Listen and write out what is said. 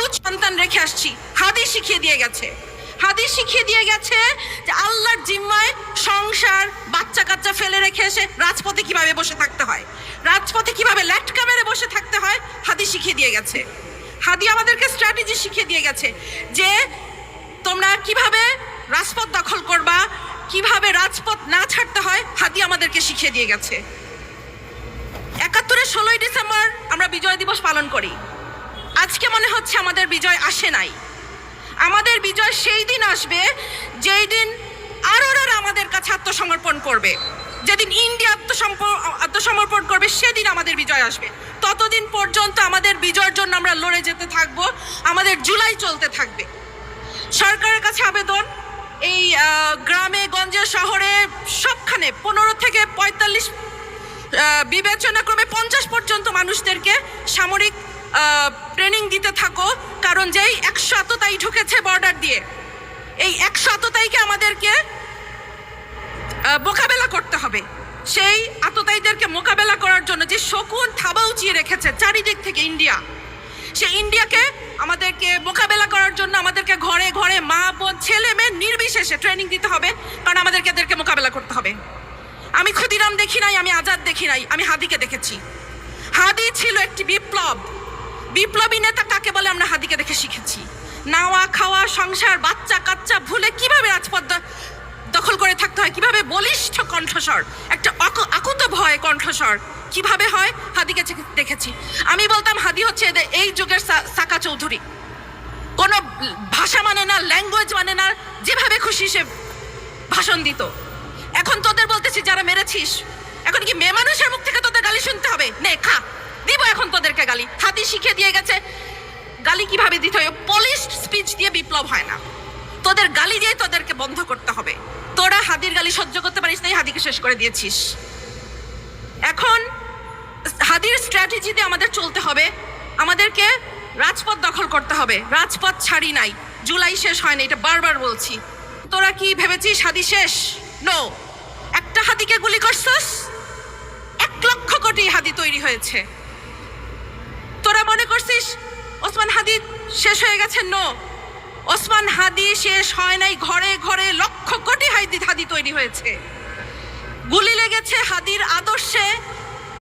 নিখোঁজ সন্তান রেখে আসছি, হাদিস শিখিয়ে দিয়ে গেছে। হাদিস শিখিয়ে দিয়ে গেছে যে আল্লাহর জিম্মায় সংসার বাচ্চা কাচ্চা ফেলে রেখে এসে রাজপথে কিভাবে বসে থাকতে হয়, রাজপথে কিভাবে ল্যাটকা মেরে বসে থাকতে হয়, হাদিস শিখিয়ে দিয়ে গেছে। হাদি আমাদেরকে স্ট্র্যাটেজি শিখিয়ে দিয়ে গেছে যে তোমরা কিভাবে রাজপথ দখল করবা, কিভাবে রাজপথ না ছাড়তে হয়, হাদি আমাদেরকে শিখিয়ে দিয়ে গেছে। ৭১-এর ১৬ই ডিসেম্বর আমরা বিজয় দিবস পালন করি। আজকে মনে হচ্ছে আমাদের বিজয় আসে নাই। আমাদের বিজয় সেই দিন আসবে যেই দিন আরোরা আমাদের কাছে আত্মসমর্পণ করবে, যেদিন ইন্ডিয়া আত্মসমর্পণ করবে, সেদিন আমাদের বিজয় আসবে। ততদিন পর্যন্ত আমাদের বিজয়ের জন্য আমরা লড়ে যেতে থাকবো, আমাদের জুলাই চলতে থাকবে। সরকারের কাছে আবেদন, এই গ্রামে গঞ্জে শহরে সবখানে ১৫ থেকে ৪৫ বিবেচনাক্রমে ৫০ পর্যন্ত মানুষদেরকে সামরিক ট্রেনিং দিতে থাকো, কারণ যেই ১০০ আততায়ী ঢুকেছে বর্ডার দিয়ে, এই ১০০ আততায়ীকে আমাদেরকে মোকাবেলা করতে হবে। সেই আততায়ীদেরকে মোকাবেলা করার জন্য যে শকুন থাবা উঁচিয়ে রেখেছে চারিদিক থেকে ইন্ডিয়া, সেই ইন্ডিয়াকে আমাদেরকে মোকাবেলা করার জন্য আমাদেরকে ঘরে ঘরে মা বোন ছেলে মেয়ে নির্বিশেষে ট্রেনিং দিতে হবে, কারণ আমাদেরকে এদেরকে মোকাবেলা করতে হবে। আমি ক্ষুদিরাম দেখি নাই, আমি আজাদ দেখি নাই, আমি হাদিকে দেখেছি। হাদি ছিল একটি বিপ্লবী নেতা কাকে বলে আমরা হাদিকে দেখে শিখেছি। নাওয়া খাওয়া সংসার বাচ্চা কাচ্চা ভুলে কিভাবে রাজপথ দখল করে থাকতে হয়, কিভাবে বলিষ্ঠ কণ্ঠস্বর, একটা আকুত ভয় কণ্ঠস্বর কিভাবে হয়, হাদিকে দেখেছি। আমি বলতাম হাদি হচ্ছে এই যুগের সাকা চৌধুরী। কোনো ভাষা মানে না, ল্যাঙ্গুয়েজ মানে না, যেভাবে খুশি সে ভাষণ দিত। এখন তোদের বলতেছি যারা মেরেছিস, এখন কি মেয়ে মানুষের মুখ থেকে তোদের গালি শুনতে হবে? নে খা, দিব এখন তোদেরকে গালি। হাদি শিখিয়ে দিয়ে গেছে গালি কিভাবে দিতে হয়। পলিশড স্পিচ দিয়ে বিপ্লব হয় না, তোদের গালি দিয়ে তোদেরকে বন্ধ করতে হবে। তোরা হাদির গালি সহ্য করতে পারিস নাই, হাদিকে শেষ করে দিয়েছিস। এখন হাদির স্ট্র্যাটেজি দিয়ে আমাদের চলতে হবে, আমাদেরকে রাজপথ দখল করতে হবে। রাজপথ ছাড়ি নাই, জুলাই শেষ হয়নি, এটা বারবার বলছি। তোরা কি ভেবেছিস হাদি শেষ? নো। একটা হাদিকে গুলি করছস, ১,০০,০০০ কোটি হাদি তৈরি হয়েছে। তোরা মনে করছিস ওসমান হাদি শেষ হয়ে গেছে? নো, ওসমান হাদি শেষ হয় নাই, ঘরে ঘরে লক্ষ কোটি হাদি তৈরি হয়েছে। গুলি লেগেছে হাদির আদর্শে,